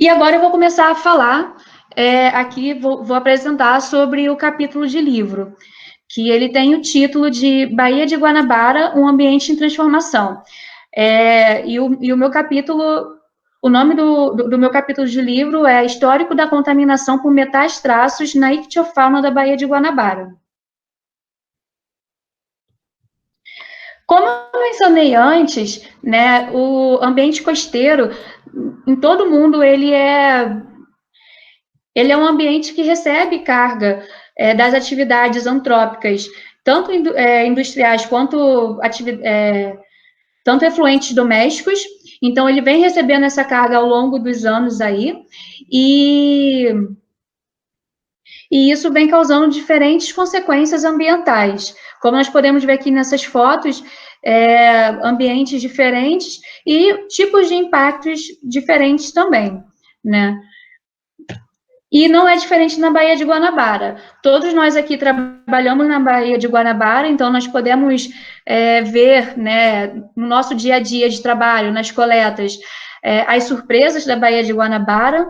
E agora eu vou começar a falar, aqui vou apresentar sobre o capítulo de livro, que ele tem o título de Baía de Guanabara, um ambiente em transformação. E o meu capítulo, o nome do meu capítulo de livro é Histórico da Contaminação por Metais Traços na Ictiofauna da Baía de Guanabara. Como eu mencionei antes, né, o ambiente costeiro, em todo o mundo, ele é um ambiente que recebe carga das atividades antrópicas, tanto industriais quanto tanto efluentes domésticos. Então, ele vem recebendo essa carga ao longo dos anos aí, e isso vem causando diferentes consequências ambientais. Como nós podemos ver aqui nessas fotos, ambientes diferentes e tipos de impactos diferentes também, né? E não é diferente na Baía de Guanabara. Todos nós aqui trabalhamos na Baía de Guanabara, então nós podemos ver, né, no nosso dia a dia de trabalho, nas coletas, as surpresas da Baía de Guanabara,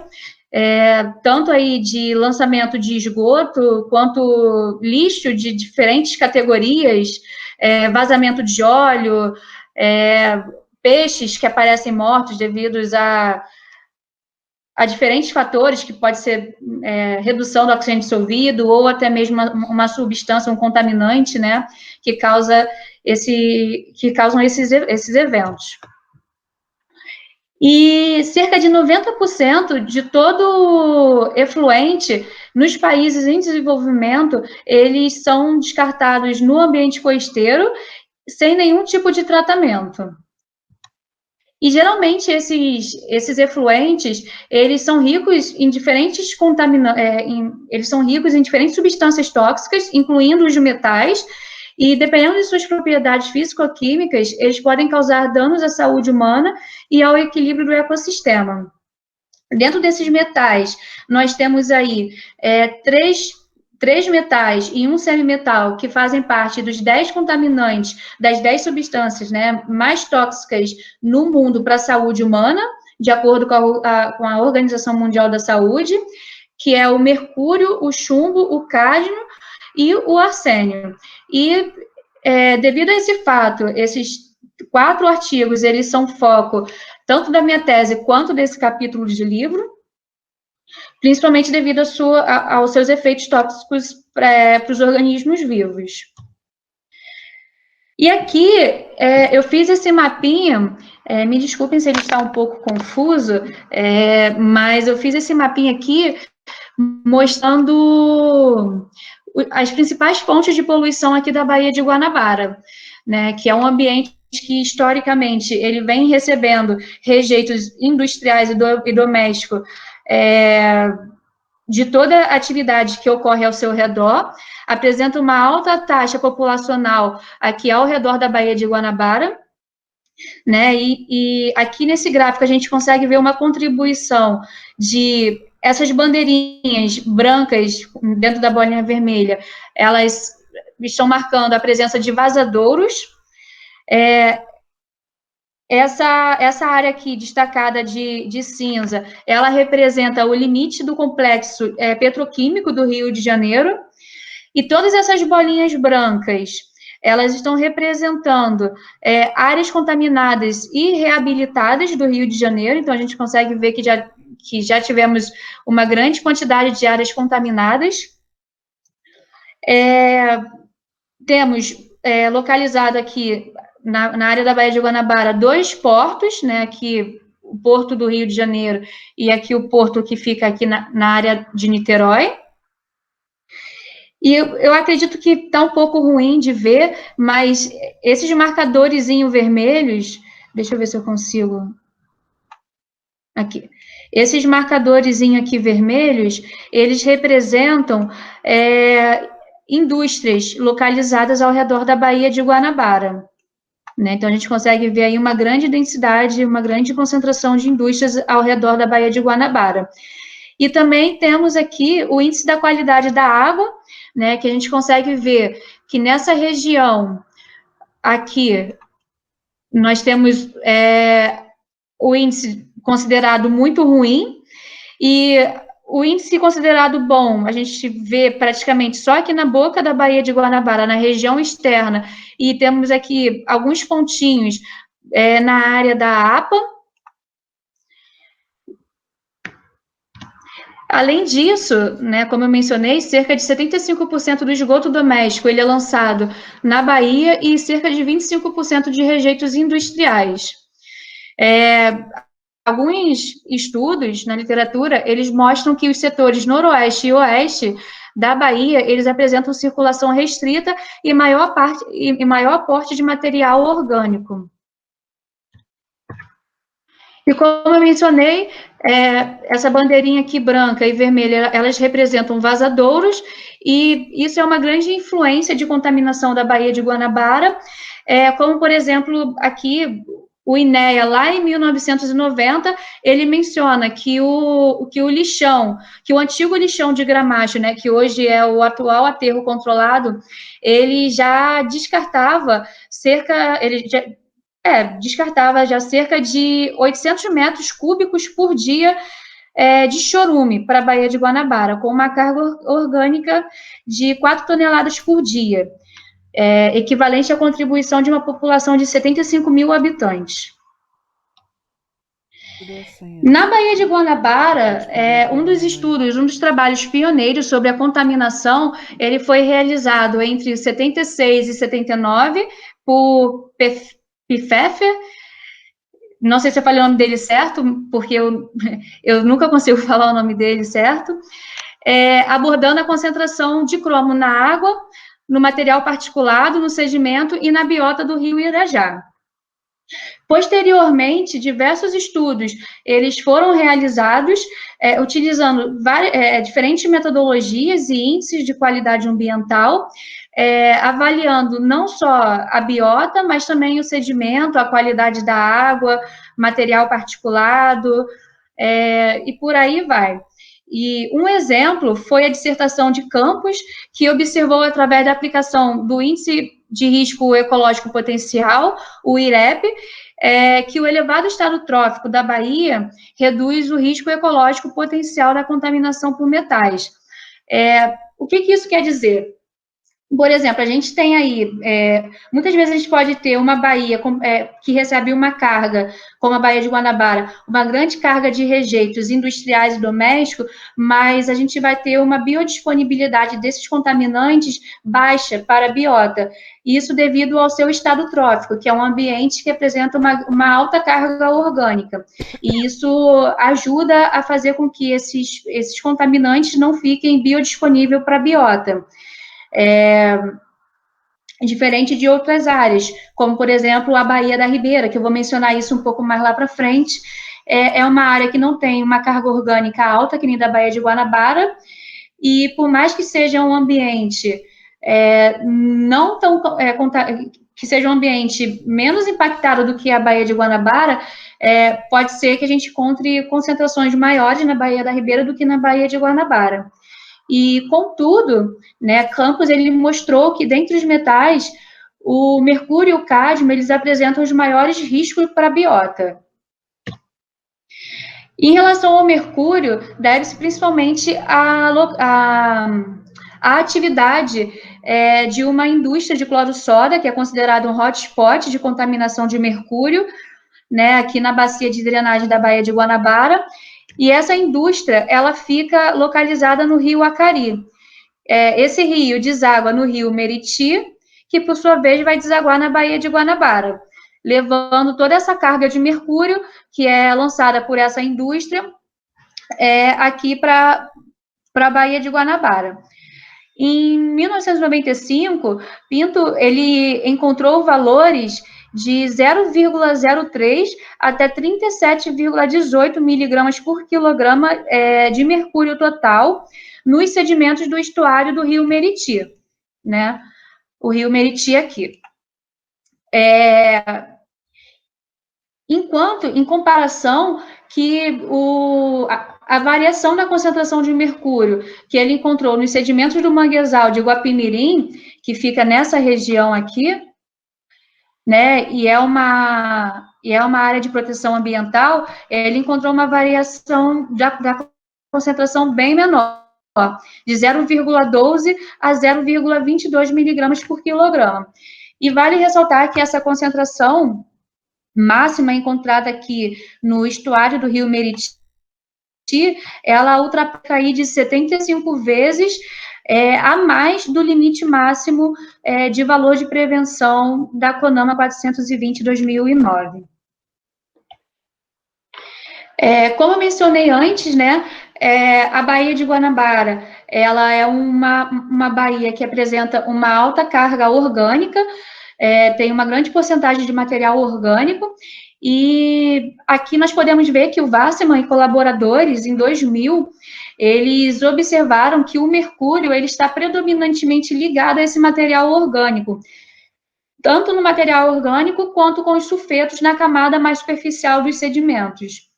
tanto aí de lançamento de esgoto, quanto lixo de diferentes categorias, vazamento de óleo, peixes que aparecem mortos devido a diferentes fatores, que pode ser redução do oxigênio dissolvido, ou até mesmo uma substância, um contaminante, né, que causam esses eventos. E cerca de 90% de todo efluente nos países em desenvolvimento, eles são descartados no ambiente costeiro, sem nenhum tipo de tratamento. E geralmente esses efluentes, eles são ricos em diferentes eles são ricos em diferentes substâncias tóxicas, incluindo os metais, e dependendo de suas propriedades físico-químicas, eles podem causar danos à saúde humana e ao equilíbrio do ecossistema. Dentro desses metais, nós temos aí três metais e um semimetal que fazem parte dos 10 contaminantes, das 10 substâncias, né, mais tóxicas no mundo para a saúde humana, de acordo com a Organização Mundial da Saúde, que é o mercúrio, o chumbo, o cádmio e o arsênio. E devido a esse fato, esses 4 artigos, eles são foco tanto da minha tese quanto desse capítulo de livro, principalmente devido aos seus efeitos tóxicos para os organismos vivos. E aqui, eu fiz esse mapinha, me desculpem se ele está um pouco confuso, mas eu fiz esse mapinha aqui mostrando as principais fontes de poluição aqui da Baía de Guanabara, né, que é um ambiente que, historicamente, ele vem recebendo rejeitos industriais e domésticos de toda a atividade que ocorre ao seu redor, apresenta uma alta taxa populacional aqui ao redor da Baía de Guanabara, né, e aqui nesse gráfico a gente consegue ver uma contribuição de essas bandeirinhas brancas dentro da bolinha vermelha, elas estão marcando a presença de vazadouros. Essa área aqui destacada de cinza, ela representa o limite do complexo petroquímico do Rio de Janeiro, e todas essas bolinhas brancas, elas estão representando áreas contaminadas e reabilitadas do Rio de Janeiro. Então a gente consegue ver que já tivemos uma grande quantidade de áreas contaminadas. Temos localizado aqui na área da Baía de Guanabara 2 portos, né, aqui o Porto do Rio de Janeiro e aqui o porto que fica aqui na área de Niterói. E eu acredito que está um pouco ruim de ver, mas esses marcadorzinhos vermelhos, deixa eu ver se eu consigo, aqui, esses marcadorzinhos aqui vermelhos, eles representam indústrias localizadas ao redor da Baía de Guanabara, né? Então, a gente consegue ver aí uma grande densidade, uma grande concentração de indústrias ao redor da Baía de Guanabara. E também temos aqui o índice da qualidade da água, né, que a gente consegue ver que nessa região aqui, nós temos o índice considerado muito ruim, E o índice considerado bom, a gente vê praticamente só aqui na boca da Baía de Guanabara, na região externa, e temos aqui alguns pontinhos na área da APA. Além disso, né, como eu mencionei, cerca de 75% do esgoto doméstico ele é lançado na Bahia e cerca de 25% de rejeitos industriais. Alguns estudos na literatura, eles mostram que os setores noroeste e oeste da Bahia, eles apresentam circulação restrita e maior aporte de material orgânico. E como eu mencionei, essa bandeirinha aqui branca e vermelha, elas representam vazadouros, e isso é uma grande influência de contaminação da Baía de Guanabara, como, por exemplo, aqui, o INEA, lá em 1990, ele menciona que o lixão, que o antigo lixão de Gramacho, né, que hoje é o atual aterro controlado, ele já descartava descartava já cerca de 800 metros cúbicos por dia de chorume para a Baía de Guanabara, com uma carga orgânica de 4 toneladas por dia, equivalente à contribuição de uma população de 75 mil habitantes. Na Baía de Guanabara, um dos trabalhos pioneiros sobre a contaminação, ele foi realizado entre 76 e 79 por Pfeffer. Não sei se eu falei o nome dele certo, porque eu nunca consigo falar o nome dele certo, abordando a concentração de cromo na água, no material particulado, no sedimento e na biota do rio Irajá. Posteriormente, diversos estudos eles foram realizados utilizando diferentes metodologias e índices de qualidade ambiental, avaliando não só a biota, mas também o sedimento, a qualidade da água, material particulado, e por aí vai. E um exemplo foi a dissertação de Campos, que observou, através da aplicação do Índice de Risco Ecológico Potencial, o IREP, que o elevado estado trófico da Bahia reduz o risco ecológico potencial da contaminação por metais. O que isso quer dizer? Por exemplo, a gente tem aí, muitas vezes a gente pode ter uma baía que recebe uma carga, como a Baía de Guanabara, uma grande carga de rejeitos industriais e domésticos, mas a gente vai ter uma biodisponibilidade desses contaminantes baixa para a biota. Isso devido ao seu estado trófico, que é um ambiente que apresenta uma alta carga orgânica. E isso ajuda a fazer com que esses contaminantes não fiquem biodisponíveis para a biota. Diferente de outras áreas, como, por exemplo, a Baía da Ribeira, que eu vou mencionar isso um pouco mais lá para frente, é uma área que não tem uma carga orgânica alta, que nem da Baía de Guanabara, e por mais que seja um ambiente não tão que seja um ambiente menos impactado do que a Baía de Guanabara, pode ser que a gente encontre concentrações maiores na Baía da Ribeira do que na Baía de Guanabara. E, contudo, né, Campos ele mostrou que, dentre os metais, o mercúrio e o cádmio, eles apresentam os maiores riscos para a biota. Em relação ao mercúrio, deve-se principalmente à atividade de uma indústria de cloro-soda, que é considerada um hotspot de contaminação de mercúrio, né, aqui na bacia de drenagem da Baía de Guanabara. E essa indústria, ela fica localizada no rio Acari. Esse rio deságua no rio Meriti, que, por sua vez, vai desaguar na Baía de Guanabara, levando toda essa carga de mercúrio, que é lançada por essa indústria, aqui para a Baía de Guanabara. Em 1995, Pinto ele encontrou valores de 0,03 até 37,18 miligramas por quilograma de mercúrio total nos sedimentos do estuário do rio Meriti, né? O rio Meriti aqui. Enquanto, em comparação, que a variação da concentração de mercúrio que ele encontrou nos sedimentos do manguezal de Guapimirim, que fica nessa região aqui, né, e é uma área de proteção ambiental, ele encontrou uma variação da concentração bem menor, de 0,12 a 0,22 miligramas por quilograma. E vale ressaltar que essa concentração máxima encontrada aqui no estuário do rio Meriti, ela ultrapassa aí de 75 vezes a mais do limite máximo de valor de prevenção da CONAMA 420/2009. Como eu mencionei antes, né, a Baía de Guanabara, ela é uma baía que apresenta uma alta carga orgânica, tem uma grande porcentagem de material orgânico, e aqui nós podemos ver que o Wasserman e colaboradores, em 2000, eles observaram que o mercúrio ele está predominantemente ligado a esse material orgânico, tanto no material orgânico quanto com os sulfetos na camada mais superficial dos sedimentos.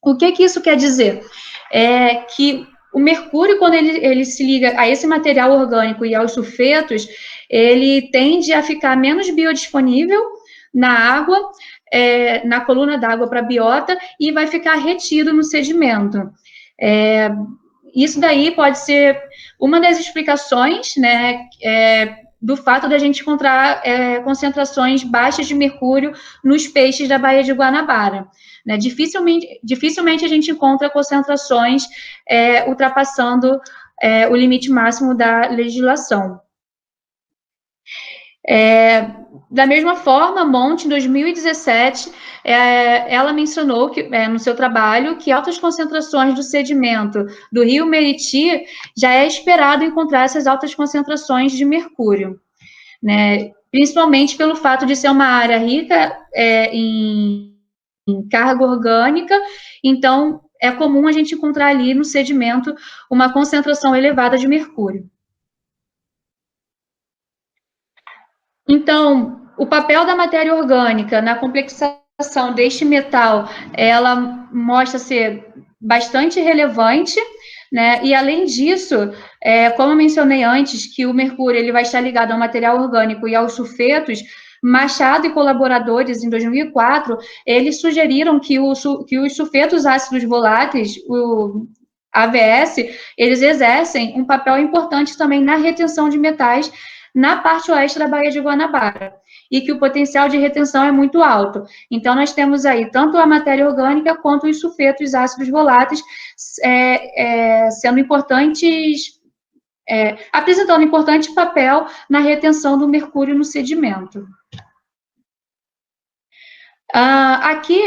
O que isso quer dizer? É que o mercúrio, quando ele se liga a esse material orgânico e aos sulfetos, ele tende a ficar menos biodisponível na água, na coluna d'água para a biota, e vai ficar retido no sedimento. Isso daí pode ser uma das explicações, né, do fato de a gente encontrar concentrações baixas de mercúrio nos peixes da Baía de Guanabara. Né? Dificilmente a gente encontra concentrações ultrapassando o limite máximo da legislação. Da mesma forma, Monte, em 2017, ela mencionou que, no seu trabalho que altas concentrações do sedimento do rio Meriti já é esperado encontrar essas altas concentrações de mercúrio, né? Principalmente pelo fato de ser uma área rica em carga orgânica, então é comum a gente encontrar ali no sedimento uma concentração elevada de mercúrio. Então, o papel da matéria orgânica na complexização deste metal, ela mostra ser bastante relevante, né? E além disso, como eu mencionei antes, que o mercúrio ele vai estar ligado ao material orgânico e aos sulfetos, Machado e colaboradores, em 2004, eles sugeriram que os sulfetos ácidos voláteis, o AVS, eles exercem um papel importante também na retenção de metais na parte oeste da Baía de Guanabara, e que o potencial de retenção é muito alto. Então, nós temos aí tanto a matéria orgânica quanto os sulfetos ácidos voláteis sendo importantes, apresentando importante papel na retenção do mercúrio no sedimento. Aqui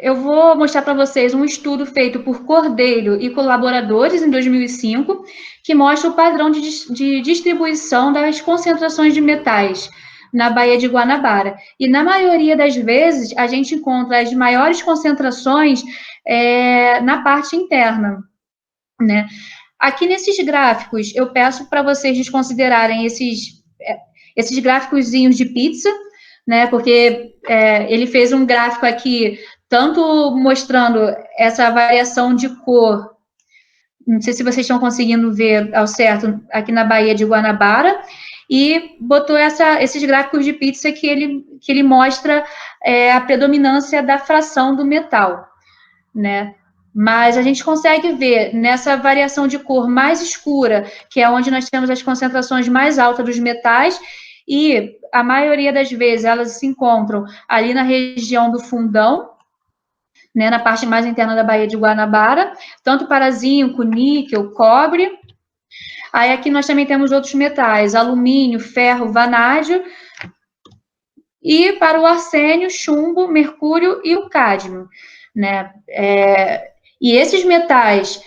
eu vou mostrar para vocês um estudo feito por Cordeiro e colaboradores em 2005, que mostra o padrão de distribuição das concentrações de metais na Baía de Guanabara. E na maioria das vezes a gente encontra as maiores concentrações na parte interna, né? Aqui nesses gráficos eu peço para vocês desconsiderarem esses gráficozinhos de pizza, né? Porque ele fez um gráfico aqui, tanto mostrando essa variação de cor, não sei se vocês estão conseguindo ver ao certo, aqui na Baía de Guanabara, e botou esses gráficos de pizza que ele mostra a predominância da fração do metal, né? Mas a gente consegue ver nessa variação de cor mais escura, que é onde nós temos as concentrações mais altas dos metais, e a maioria das vezes elas se encontram ali na região do fundão, né, na parte mais interna da Baía de Guanabara, tanto para zinco, níquel, cobre. Aí aqui nós também temos outros metais, alumínio, ferro, vanádio, e para o arsênio, chumbo, mercúrio e o cádmio, né? E esses metais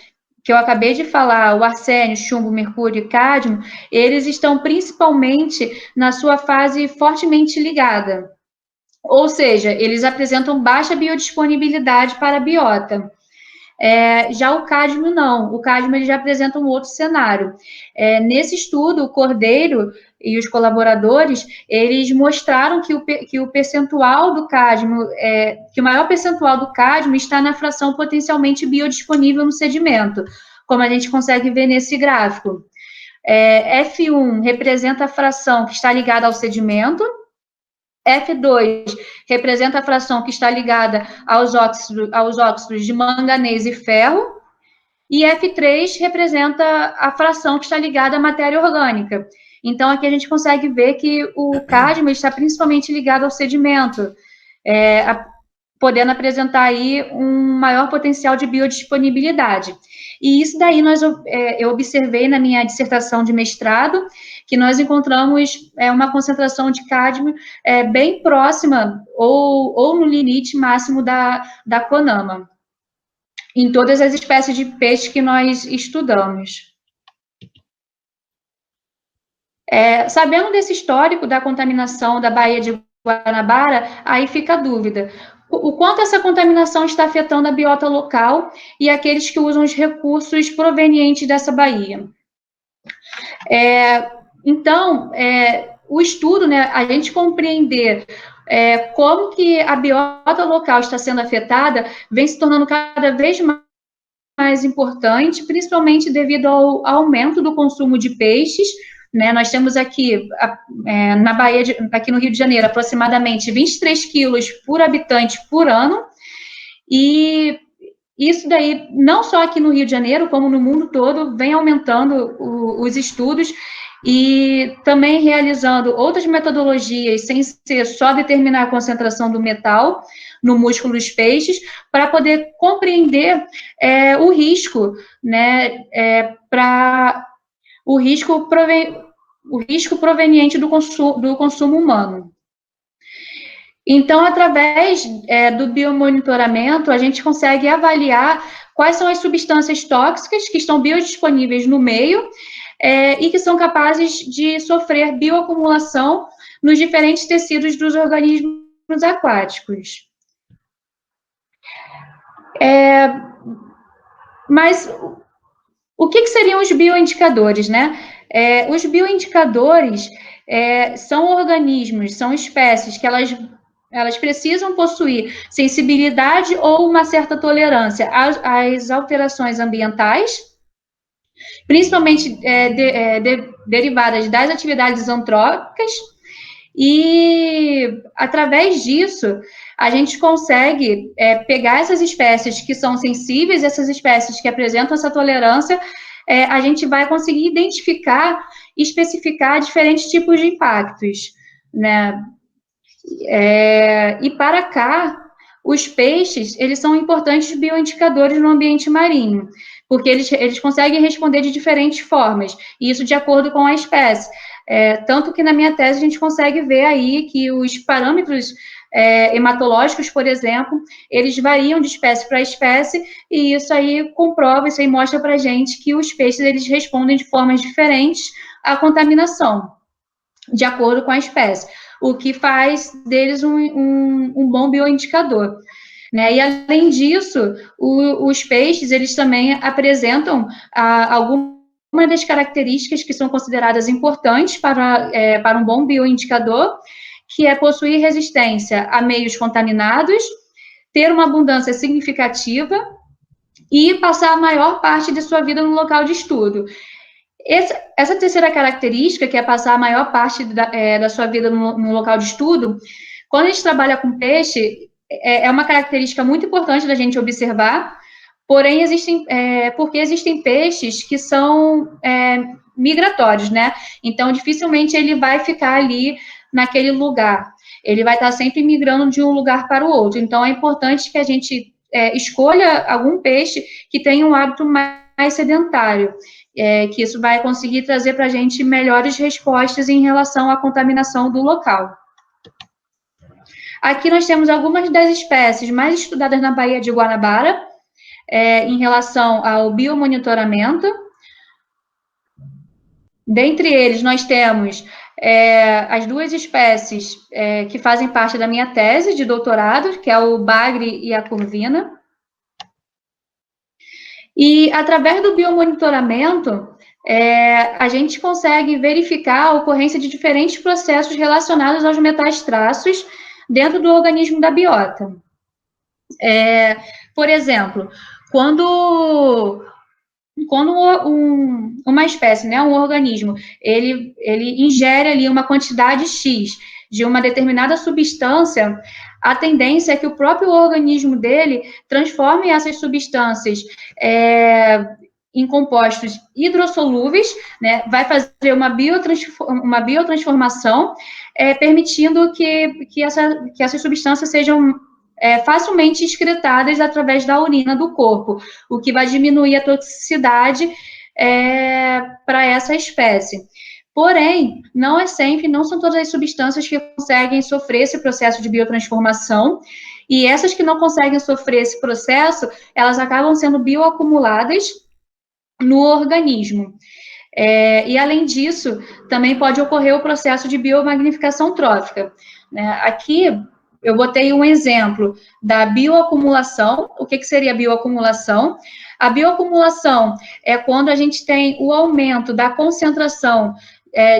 que eu acabei de falar, o arsênio, chumbo, mercúrio e cádmio, eles estão principalmente na sua fase fortemente ligada. Ou seja, eles apresentam baixa biodisponibilidade para a biota. Já o cádmio não, o cádmio ele já apresenta um outro cenário. Nesse estudo, o Cordeiro e os colaboradores, eles mostraram que o percentual do cádmio, que o maior percentual do cádmio está na fração potencialmente biodisponível no sedimento, como a gente consegue ver nesse gráfico. F1 representa a fração que está ligada ao sedimento, F2 representa a fração que está ligada aos óxidos de manganês e ferro, e F3 representa a fração que está ligada à matéria orgânica. Então, aqui a gente consegue ver que o cádmio está principalmente ligado ao sedimento, podendo apresentar aí um maior potencial de biodisponibilidade. E isso daí eu observei na minha dissertação de mestrado, que nós encontramos uma concentração de cádmio bem próxima ou no limite máximo da CONAMA, em todas as espécies de peixe que nós estudamos. Sabendo desse histórico da contaminação da Baía de Guanabara, aí fica a dúvida. O quanto essa contaminação está afetando a biota local e aqueles que usam os recursos provenientes dessa baía. Então, o estudo, né, a gente compreender como que a biota local está sendo afetada, vem se tornando cada vez mais importante, principalmente devido ao aumento do consumo de peixes, né? Nós temos aqui, na Bahia, aqui no Rio de Janeiro, aproximadamente 23 quilos por habitante por ano, e isso daí, não só aqui no Rio de Janeiro, como no mundo todo, vem aumentando os estudos e também realizando outras metodologias, sem ser só determinar a concentração do metal no músculo dos peixes, para poder compreender o risco, né, o risco proveniente do consumo humano. Então, através do biomonitoramento, a gente consegue avaliar quais são as substâncias tóxicas que estão biodisponíveis no meio e que são capazes de sofrer bioacumulação nos diferentes tecidos dos organismos aquáticos. Mas o que seriam os bioindicadores, né? Os bioindicadores são organismos, são espécies que elas precisam possuir sensibilidade ou uma certa tolerância às alterações ambientais, principalmente derivadas das atividades antrópicas, e através disso a gente consegue pegar essas espécies que são sensíveis, essas espécies que apresentam essa tolerância, a gente vai conseguir identificar e especificar diferentes tipos de impactos, né? E para cá, os peixes, eles são importantes bioindicadores no ambiente marinho, porque eles conseguem responder de diferentes formas, e isso de acordo com a espécie. Tanto que na minha tese a gente consegue ver aí que os parâmetros hematológicos, por exemplo, eles variam de espécie para espécie, e isso aí comprova, isso aí mostra para a gente que os peixes, eles respondem de formas diferentes à contaminação, de acordo com a espécie, o que faz deles um bom bioindicador, né? E, além disso, os peixes, eles também apresentam algumas das características que são consideradas importantes para um bom bioindicador, que é possuir resistência a meios contaminados, ter uma abundância significativa e passar a maior parte de sua vida no local de estudo. Essa terceira característica, que é passar a maior parte da sua vida no local de estudo, quando a gente trabalha com peixe, é uma característica muito importante da gente observar, porém, porque existem peixes que são migratórios, né? Então, dificilmente ele vai ficar ali naquele lugar. Ele vai estar sempre migrando de um lugar para o outro. Então, é importante que a gente escolha algum peixe que tenha um hábito mais sedentário, que isso vai conseguir trazer para a gente melhores respostas em relação à contaminação do local. Aqui nós temos algumas das espécies mais estudadas na Baía de Guanabara, em relação ao biomonitoramento. Dentre eles, nós temos as duas espécies que fazem parte da minha tese de doutorado, que é o bagre e a curvina. E, através do biomonitoramento, a gente consegue verificar a ocorrência de diferentes processos relacionados aos metais traços dentro do organismo da biota. Por exemplo, quando uma espécie, né, um organismo, ele ingere ali uma quantidade X de uma determinada substância, a tendência é que o próprio organismo dele transforme essas substâncias em compostos hidrossolúveis, né, vai fazer uma biotransformação, permitindo que essas substâncias sejam facilmente excretadas através da urina do corpo, o que vai diminuir a toxicidade para essa espécie. Porém, não são todas as substâncias que conseguem sofrer esse processo de biotransformação, e essas que não conseguem sofrer esse processo, elas acabam sendo bioacumuladas no organismo. E, além disso, também pode ocorrer o processo de biomagnificação trófica, né? Aqui, eu botei um exemplo da bioacumulação. O que seria bioacumulação? A bioacumulação é quando a gente tem o aumento da concentração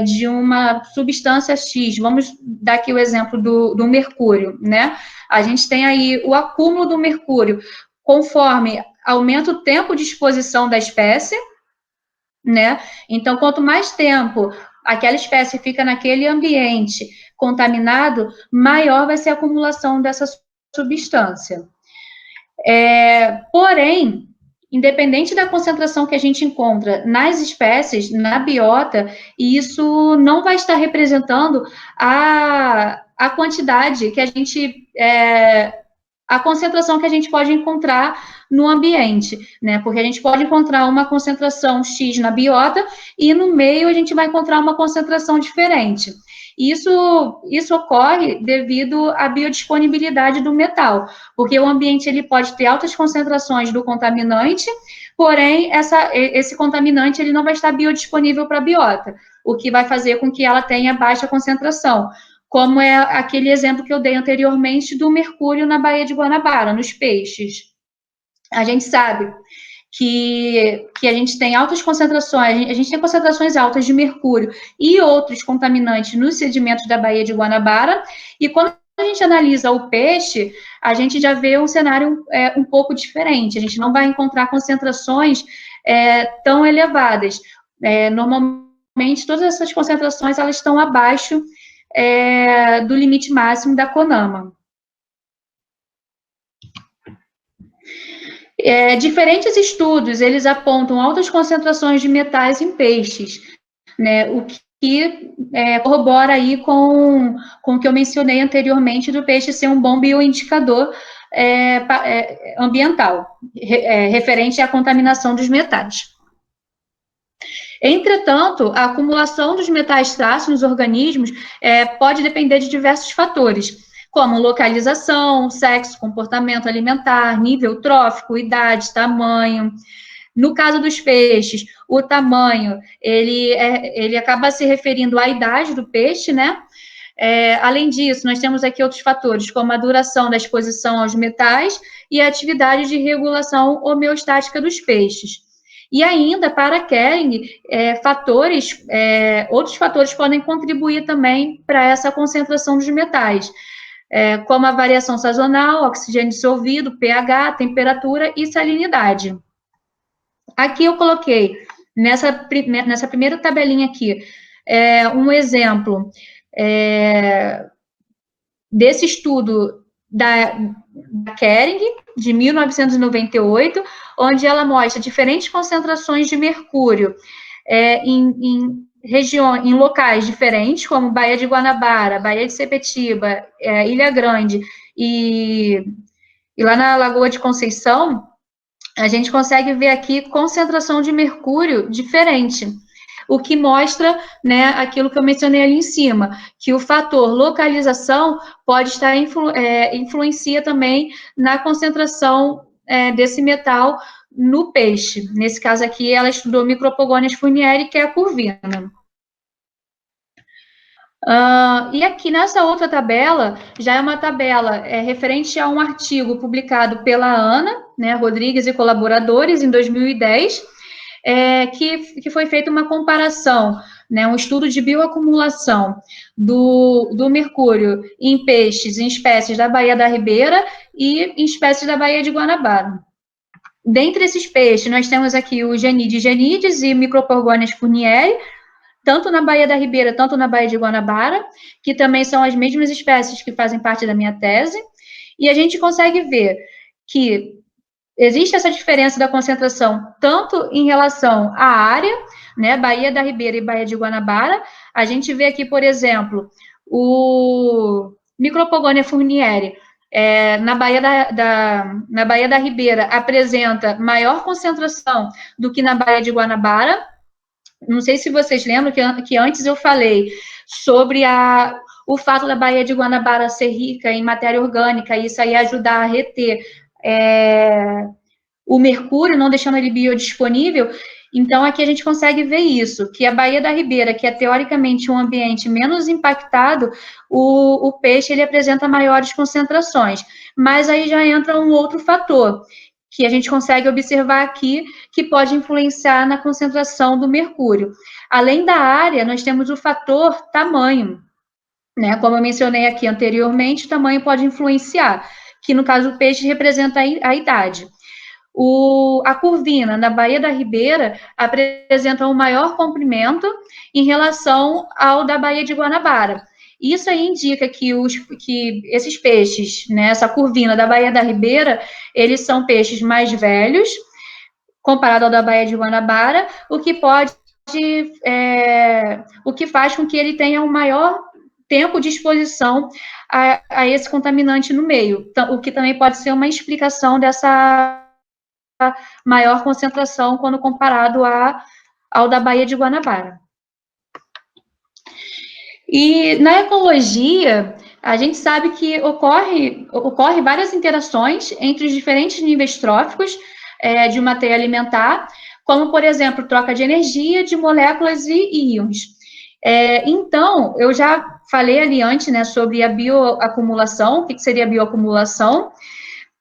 de uma substância X. Vamos dar aqui o exemplo do mercúrio, né? A gente tem aí o acúmulo do mercúrio conforme aumenta o tempo de exposição da espécie, né? Então, quanto mais tempo aquela espécie fica naquele ambiente contaminado, maior vai ser a acumulação dessa substância. Porém, independente da concentração que a gente encontra nas espécies, na biota, isso não vai estar representando a quantidade que a gente... a concentração que a gente pode encontrar no ambiente, né? Porque a gente pode encontrar uma concentração X na biota e no meio a gente vai encontrar uma concentração diferente. Isso ocorre devido à biodisponibilidade do metal, porque o ambiente ele pode ter altas concentrações do contaminante, porém esse contaminante ele não vai estar biodisponível para a biota, o que vai fazer com que ela tenha baixa concentração, como é aquele exemplo que eu dei anteriormente do mercúrio na Baía de Guanabara, nos peixes. A gente sabe que a gente tem altas concentrações, a gente tem concentrações altas de mercúrio e outros contaminantes nos sedimentos da Baía de Guanabara, e quando a gente analisa o peixe, a gente já vê um cenário um pouco diferente, a gente não vai encontrar concentrações tão elevadas. Normalmente, todas essas concentrações elas estão abaixo do limite máximo da CONAMA. Diferentes estudos, eles apontam altas concentrações de metais em peixes, né, o que corrobora aí com o que eu mencionei anteriormente do peixe ser um bom bioindicador ambiental, referente à contaminação dos metais. Entretanto, a acumulação dos metais traços nos organismos pode depender de diversos fatores, como localização, sexo, comportamento alimentar, nível trófico, idade, tamanho. No caso dos peixes, o tamanho, ele acaba se referindo à idade do peixe, né? Além disso, nós temos aqui outros fatores, como a duração da exposição aos metais e a atividade de regulação homeostática dos peixes. E ainda, para Kering, outros fatores podem contribuir também para essa concentração dos metais, como a variação sazonal, oxigênio dissolvido, pH, temperatura e salinidade. Aqui eu coloquei, nessa primeira tabelinha aqui, um exemplo desse estudo da Kering, de 1998, onde ela mostra diferentes concentrações de mercúrio em locais diferentes, como Baía de Guanabara, Baía de Sepetiba, Ilha Grande e lá na Lagoa de Conceição, a gente consegue ver aqui concentração de mercúrio diferente, o que mostra, né, aquilo que eu mencionei ali em cima, que o fator localização pode estar influencia também na concentração desse metal no peixe. Nesse caso aqui, ela estudou Micropogonias furnieri, que é a curvina. E aqui nessa outra tabela, já é uma tabela referente a um artigo publicado pela Ana, né, Rodrigues e colaboradores, em 2010, que foi feita uma comparação, né, um estudo de bioacumulação do mercúrio em peixes, em espécies da Baía da Ribeira e em espécies da Baía de Guanabara. Dentre esses peixes, nós temos aqui o Genides genides e Micropogonias furnieri, tanto na Baía da Ribeira, tanto na Baía de Guanabara, que também são as mesmas espécies que fazem parte da minha tese. E a gente consegue ver que existe essa diferença da concentração tanto em relação à área, né, Baía da Ribeira e Baía de Guanabara. A gente vê aqui, por exemplo, o Micropogonia fournieri, na Baía da Ribeira, apresenta maior concentração do que na Baía de Guanabara. Não sei se vocês lembram que antes eu falei sobre o fato da Baía de Guanabara ser rica em matéria orgânica, e isso aí ajudar a reter o mercúrio, não deixando ele biodisponível. Então, aqui a gente consegue ver isso, que a Baía da Ribeira, que é teoricamente um ambiente menos impactado, o peixe ele apresenta maiores concentrações. Mas aí já entra um outro fator, que a gente consegue observar aqui, que pode influenciar na concentração do mercúrio. Além da área, nós temos o fator tamanho, né? Como eu mencionei aqui anteriormente, o tamanho pode influenciar, que no caso o peixe representa a idade. A curvina na Baía da Ribeira apresenta um maior comprimento em relação ao da Baía de Guanabara. Isso aí indica que esses peixes, né, essa curvina da Baía da Ribeira, eles são peixes mais velhos, comparado ao da Baía de Guanabara, o que faz com que ele tenha um maior tempo de exposição a esse contaminante no meio, o que também pode ser uma explicação dessa maior concentração quando comparado ao da Baía de Guanabara. E na ecologia, a gente sabe que ocorre várias interações entre os diferentes níveis tróficos de uma teia alimentar, como, por exemplo, troca de energia de moléculas e íons. Então, eu já falei ali antes, né, sobre a bioacumulação, o que seria a bioacumulação,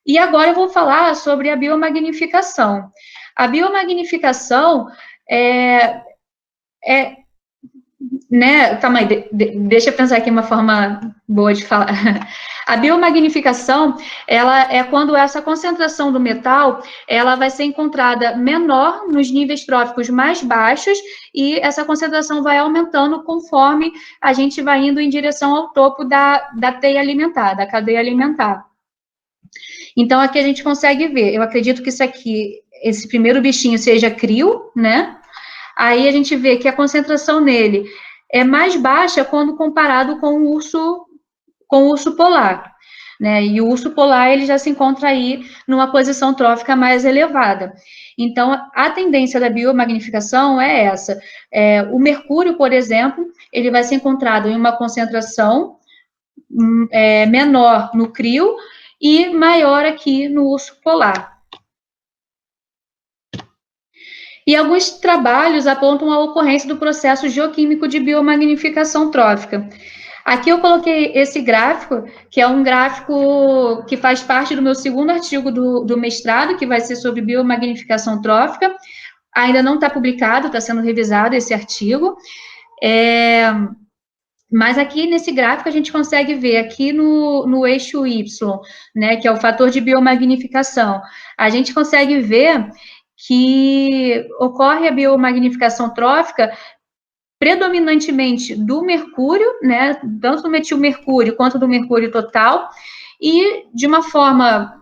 e agora eu vou falar sobre a biomagnificação. A biomagnificação né, calma aí, deixa eu pensar aqui uma forma boa de falar. A biomagnificação, ela é quando essa concentração do metal, ela vai ser encontrada menor nos níveis tróficos mais baixos, e essa concentração vai aumentando conforme a gente vai indo em direção ao topo da teia alimentar, da cadeia alimentar. Então, aqui a gente consegue ver, eu acredito que isso aqui, esse primeiro bichinho seja crio, né? Aí a gente vê que a concentração nele é mais baixa quando comparado com o urso polar, né? E o urso polar, ele já se encontra aí numa posição trófica mais elevada. Então, a tendência da biomagnificação é essa. O mercúrio, por exemplo, ele vai ser encontrado em uma concentração menor no crio e maior aqui no urso polar. E alguns trabalhos apontam a ocorrência do processo geoquímico de biomagnificação trófica. Aqui eu coloquei esse gráfico, que é um gráfico que faz parte do meu segundo artigo do mestrado, que vai ser sobre biomagnificação trófica. Ainda não está publicado, está sendo revisado esse artigo. Mas aqui nesse gráfico a gente consegue ver aqui no eixo Y, né, que é o fator de biomagnificação, a gente consegue ver que ocorre a biomagnificação trófica predominantemente do mercúrio, né, tanto do metilmercúrio quanto do mercúrio total, e de uma forma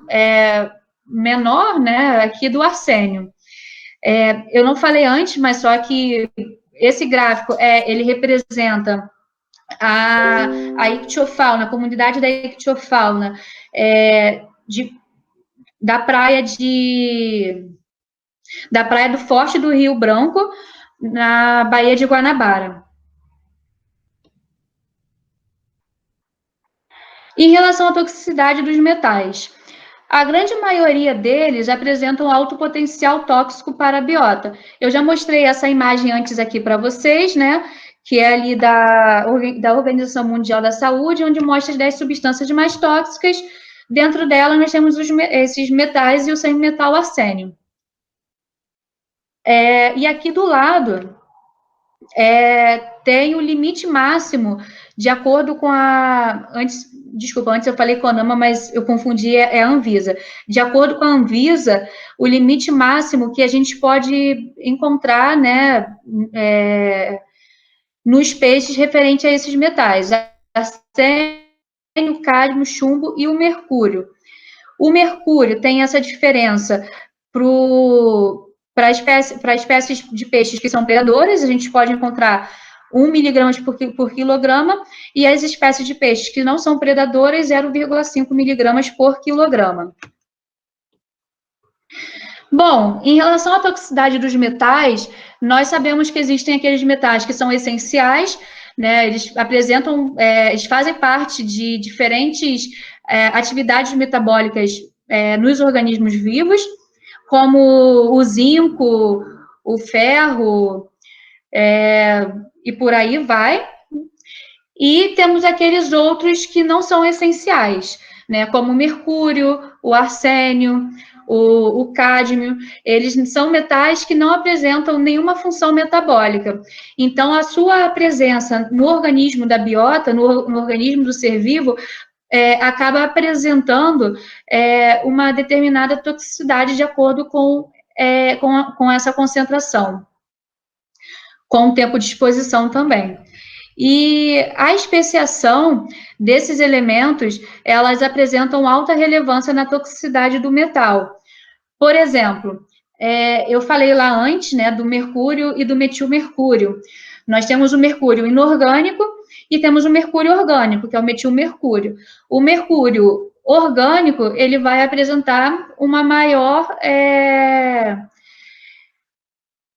menor, né, aqui do arsênio. Eu não falei antes, mas só que esse gráfico, ele representa a ictiofauna, a comunidade da ictiofauna da praia do Forte do Rio Branco, na Baía de Guanabara. Em relação à toxicidade dos metais, a grande maioria deles apresentam alto potencial tóxico para a biota. Eu já mostrei essa imagem antes aqui para vocês, né? Que é ali da Organização Mundial da Saúde, onde mostra as 10 substâncias mais tóxicas. Dentro dela, nós temos esses metais e o semimetal arsênio. E aqui do lado, tem o limite máximo, de acordo com antes eu falei CONAMA, mas eu confundi, a Anvisa. De acordo com a Anvisa, o limite máximo que a gente pode encontrar, né, nos peixes referente a esses metais, arsênio, o cádmio, o chumbo e o mercúrio. O mercúrio tem essa diferença para espécies de peixes que são predadores, a gente pode encontrar 1 miligrama por quilograma, e as espécies de peixes que não são predadoras, 0,5 miligramas por quilograma. Bom, em relação à toxicidade dos metais, nós sabemos que existem aqueles metais que são essenciais, né? Eles apresentam, eles fazem parte de diferentes atividades metabólicas nos organismos vivos, como o zinco, o ferro, e por aí vai. E temos aqueles outros que não são essenciais, né? Como o mercúrio, o arsênio, o cádmio. Eles são metais que não apresentam nenhuma função metabólica. Então, a sua presença no organismo da biota, no organismo do ser vivo, acaba apresentando uma determinada toxicidade de acordo com essa concentração, com o tempo de exposição também. E a especiação desses elementos, elas apresentam alta relevância na toxicidade do metal. Por exemplo, eu falei lá antes, né, do mercúrio e do metilmercúrio. Nós temos o mercúrio inorgânico e temos o mercúrio orgânico, que é o metilmercúrio. O mercúrio orgânico, ele vai apresentar uma maior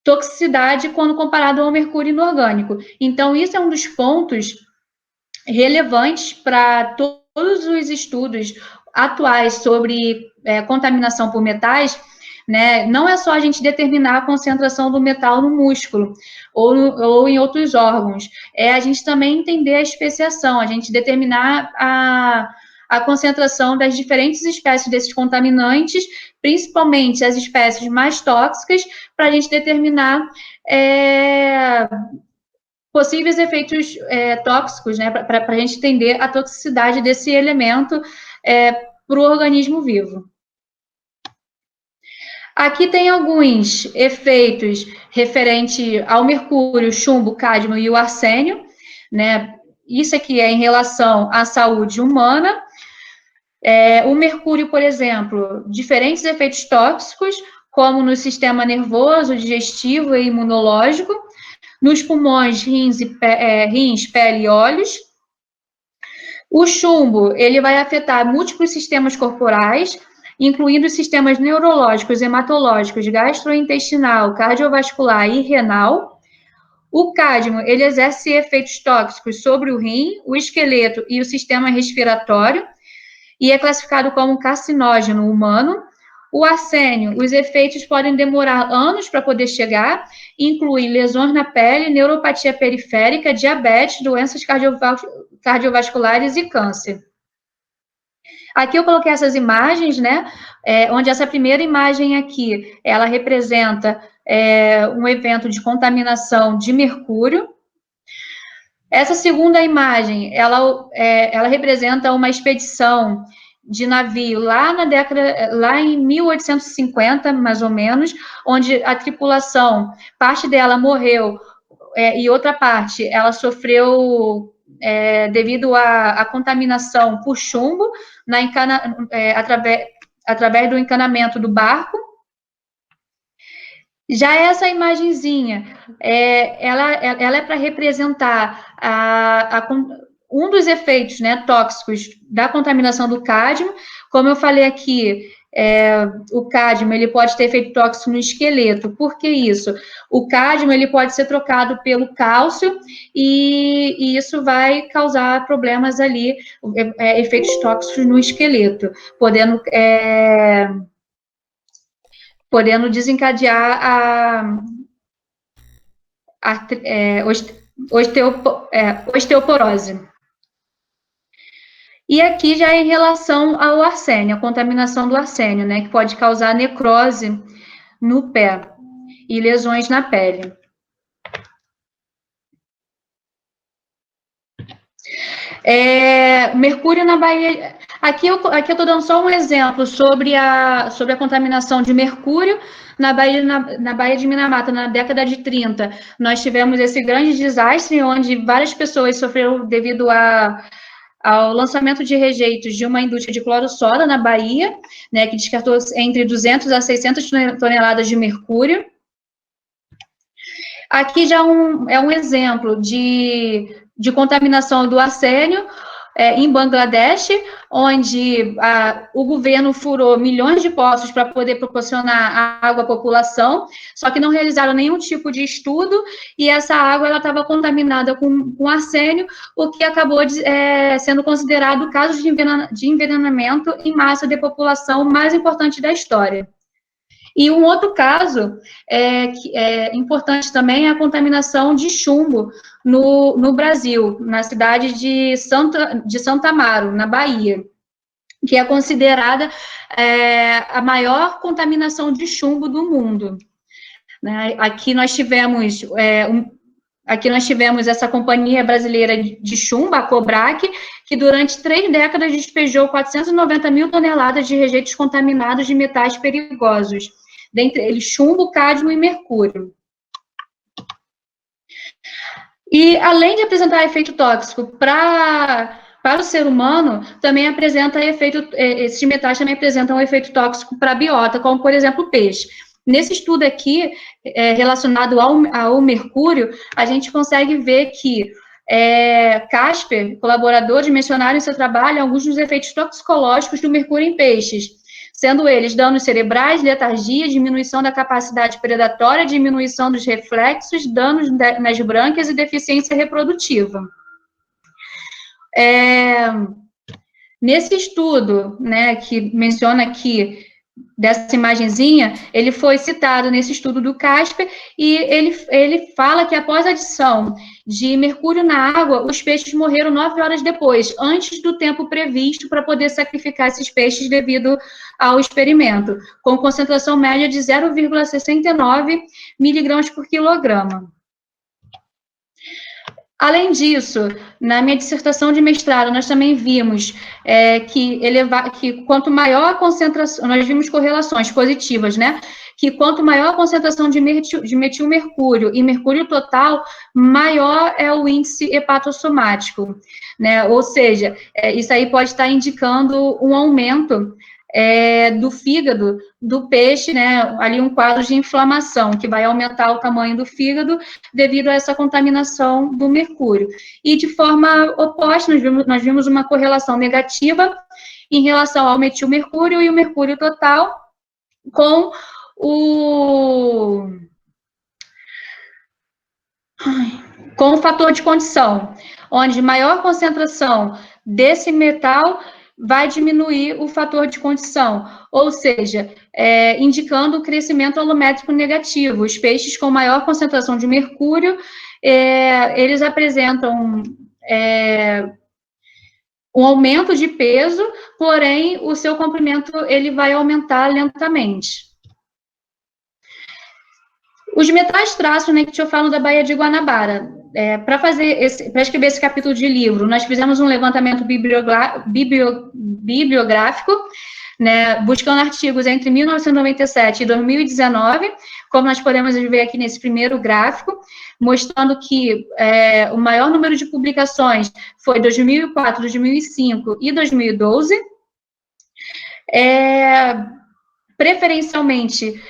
toxicidade quando comparado ao mercúrio inorgânico. Então, isso é um dos pontos relevantes para todos os estudos atuais sobre contaminação por metais, né? Não é só a gente determinar a concentração do metal no músculo ou em outros órgãos, é a gente também entender a especiação, a gente determinar a concentração das diferentes espécies desses contaminantes, principalmente as espécies mais tóxicas, para a gente determinar possíveis efeitos tóxicos, né, para a gente entender a toxicidade desse elemento para o organismo vivo. Aqui tem alguns efeitos referentes ao mercúrio, chumbo, cádmio e o arsênio, né? Isso aqui é em relação à saúde humana. O mercúrio, por exemplo, diferentes efeitos tóxicos, como no sistema nervoso, digestivo e imunológico, nos pulmões, rins, pele e olhos. O chumbo, ele vai afetar múltiplos sistemas corporais, incluindo os sistemas neurológicos, hematológicos, gastrointestinal, cardiovascular e renal. O cádmio, ele exerce efeitos tóxicos sobre o rim, o esqueleto e o sistema respiratório, e é classificado como carcinógeno humano. O arsênio, os efeitos podem demorar anos para poder chegar, inclui lesões na pele, neuropatia periférica, diabetes, doenças cardiovasculares e câncer. Aqui eu coloquei essas imagens, né, onde essa primeira imagem aqui, ela representa um evento de contaminação de mercúrio. Essa segunda imagem, ela representa uma expedição de navio lá em 1850, mais ou menos, onde a tripulação, parte dela morreu e outra parte, ela sofreu devido à contaminação por chumbo através do encanamento do barco. Já essa imagenzinha, ela é para representar um dos efeitos, né, tóxicos da contaminação do cádmio. Como eu falei aqui, o cádmio ele pode ter efeito tóxico no esqueleto. Por que isso? O cádmio ele pode ser trocado pelo cálcio e isso vai causar problemas ali, efeitos tóxicos no esqueleto, podendo desencadear a osteoporose. E aqui já em relação ao arsênio, a contaminação do arsênio, né, que pode causar necrose no pé e lesões na pele. Mercúrio na Baía. Aqui eu estou dando só um exemplo sobre a contaminação de mercúrio na Baía de Minamata, na década de 30. Nós tivemos esse grande desastre, onde várias pessoas sofreram devido ao lançamento de rejeitos de uma indústria de cloro-soda na Bahia, né, que descartou entre 200 a 600 toneladas de mercúrio. Aqui já é um exemplo de contaminação do arsênio em Bangladesh, onde o governo furou milhões de poços para poder proporcionar água à população, só que não realizaram nenhum tipo de estudo, e essa água estava contaminada com arsênio, o que acabou sendo considerado o caso de envenenamento em massa de população mais importante da história. E um outro caso que é importante também é a contaminação de chumbo no Brasil, na cidade de Santo Amaro, na Bahia, que é considerada a maior contaminação de chumbo do mundo. Né? Aqui nós tivemos essa companhia brasileira de chumbo, a Cobrac, que durante 3 décadas despejou 490 mil toneladas de rejeitos contaminados de metais perigosos, dentre eles chumbo, cádmio e mercúrio. E, além de apresentar efeito tóxico para o ser humano, também esses metais também apresentam um efeito tóxico para a biota, como, por exemplo, o peixe. Nesse estudo aqui, relacionado ao mercúrio, a gente consegue ver que Casper, colaborador, mencionaram em seu trabalho alguns dos efeitos toxicológicos do mercúrio em peixes, sendo eles danos cerebrais, letargia, diminuição da capacidade predatória, diminuição dos reflexos, danos nas brânquias e deficiência reprodutiva. Nesse estudo, né, que menciona aqui, dessa imagenzinha, ele foi citado nesse estudo do Casper, e ele fala que após a adição de mercúrio na água, os peixes morreram 9 horas depois, antes do tempo previsto para poder sacrificar esses peixes devido ao experimento, com concentração média de 0,69 miligramas por quilograma. Além disso, na minha dissertação de mestrado, nós também vimos que quanto maior a concentração, nós vimos correlações positivas, né? Que quanto maior a concentração de metilmercúrio e mercúrio total, maior é o índice hepatossomático, né? Ou seja, isso aí pode estar indicando um aumento do fígado do peixe, né, ali um quadro de inflamação, que vai aumentar o tamanho do fígado devido a essa contaminação do mercúrio. E de forma oposta, nós vimos uma correlação negativa em relação ao metilmercúrio e o mercúrio total com o fator de condição, onde maior concentração desse metal vai diminuir o fator de condição, ou seja, indicando o crescimento alométrico negativo. Os peixes com maior concentração de mercúrio, eles apresentam um aumento de peso, porém, o seu comprimento ele vai aumentar lentamente. Os metais traços, né, que eu falo da Baía de Guanabara, para escrever esse capítulo de livro, nós fizemos um levantamento bibliográfico, né, buscando artigos entre 1997 e 2019, como nós podemos ver aqui nesse primeiro gráfico, mostrando que o maior número de publicações foi 2004, 2005 e 2012, preferencialmente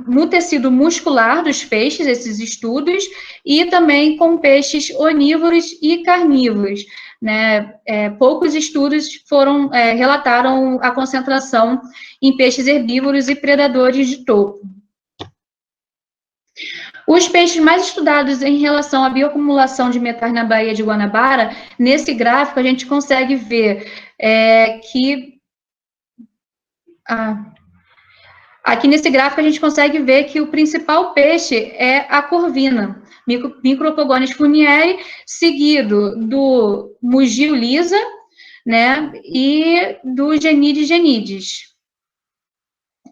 no tecido muscular dos peixes, esses estudos, e também com peixes onívoros e carnívoros, né? Poucos estudos relataram a concentração em peixes herbívoros e predadores de topo. Os peixes mais estudados em relação à bioacumulação de metais na Baía de Guanabara, nesse gráfico a gente consegue ver que... Aqui nesse gráfico a gente consegue ver que o principal peixe é a corvina, Micropogones furnieri, seguido do mugio lisa, né, e do Genides genides,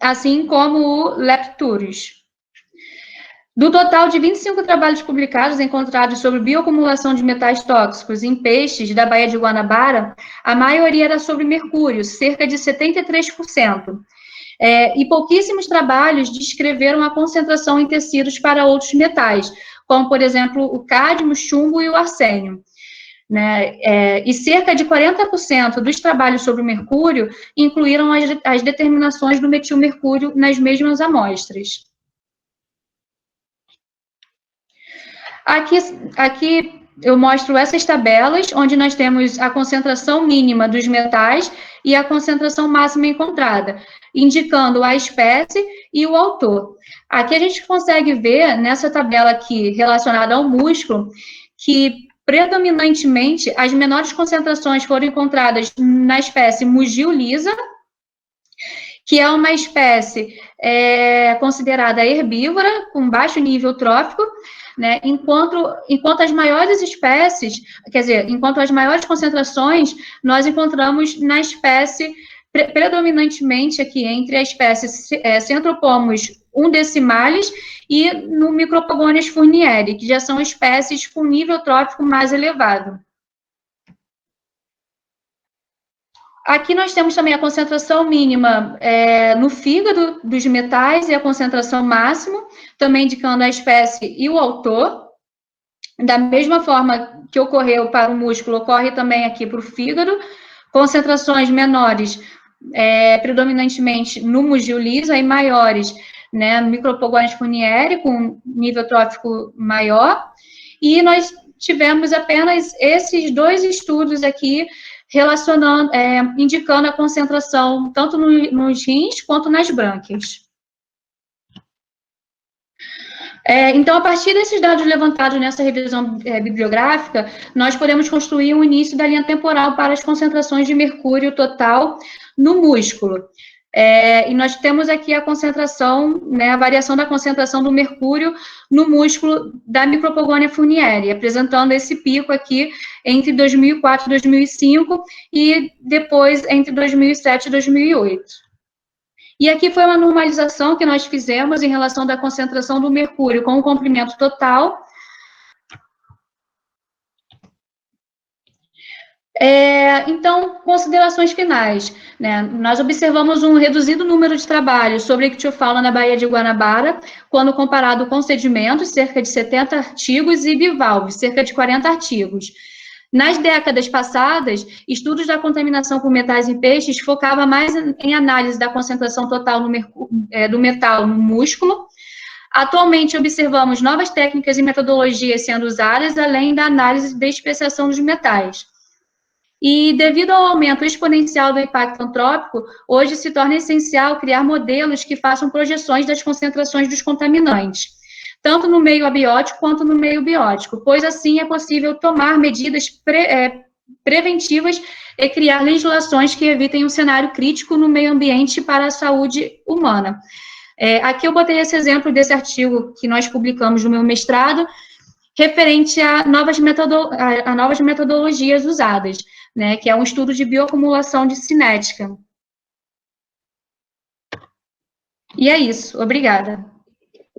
assim como o Lepturus. Do total de 25 trabalhos publicados encontrados sobre bioacumulação de metais tóxicos em peixes da Baía de Guanabara, a maioria era sobre mercúrio, cerca de 73%. E pouquíssimos trabalhos descreveram a concentração em tecidos para outros metais, como, por exemplo, o cádmio, chumbo e o arsênio. né? E cerca de 40% dos trabalhos sobre o mercúrio incluíram as determinações do metilmercúrio nas mesmas amostras. Aqui eu mostro essas tabelas, onde nós temos a concentração mínima dos metais e a concentração máxima encontrada, indicando a espécie e o autor. Aqui a gente consegue ver, nessa tabela aqui, relacionada ao músculo, que predominantemente as menores concentrações foram encontradas na espécie Mugil lisa, que é uma espécie considerada herbívora, com baixo nível trófico, né? Enquanto as maiores espécies, quer dizer, enquanto as maiores concentrações, nós encontramos na espécie, predominantemente aqui, entre a espécie Centropomus undecimalis e no Micropogonias fournieri, que já são espécies com nível trófico mais elevado. Aqui nós temos também a concentração mínima no fígado dos metais e a concentração máxima, também indicando a espécie e o autor. Da mesma forma que ocorreu para o músculo, ocorre também aqui para o fígado. Concentrações menores, predominantemente no Mugil lisa, e maiores, né, no Micropogonias fournieri, com nível trófico maior. E nós tivemos apenas esses dois estudos aqui, relacionando, indicando a concentração tanto nos rins quanto nas brânquias. Então, a partir desses dados levantados nessa revisão bibliográfica, nós podemos construir um início da linha temporal para as concentrações de mercúrio total no músculo. E nós temos aqui a concentração, né, a variação da concentração do mercúrio no músculo da Micropogonia fournieri, apresentando esse pico aqui entre 2004 e 2005 e depois entre 2007 e 2008. E aqui foi uma normalização que nós fizemos em relação da concentração do mercúrio com o comprimento total. Então, considerações finais, né? Nós observamos um reduzido número de trabalhos sobre ictiofauna na Baía de Guanabara, quando comparado com sedimentos, cerca de 70 artigos, e bivalves, cerca de 40 artigos. Nas décadas passadas, estudos da contaminação por metais em peixes focavam mais em análise da concentração total do metal no músculo. Atualmente, observamos novas técnicas e metodologias sendo usadas, além da análise de especiação dos metais. E, devido ao aumento exponencial do impacto antrópico, hoje se torna essencial criar modelos que façam projeções das concentrações dos contaminantes, tanto no meio abiótico quanto no meio biótico, pois assim é possível tomar medidas preventivas e criar legislações que evitem um cenário crítico no meio ambiente para a saúde humana. Aqui eu botei esse exemplo desse artigo que nós publicamos no meu mestrado, referente a novas metodologias usadas, né, que é um estudo de bioacumulação de cinética. E é isso, obrigada.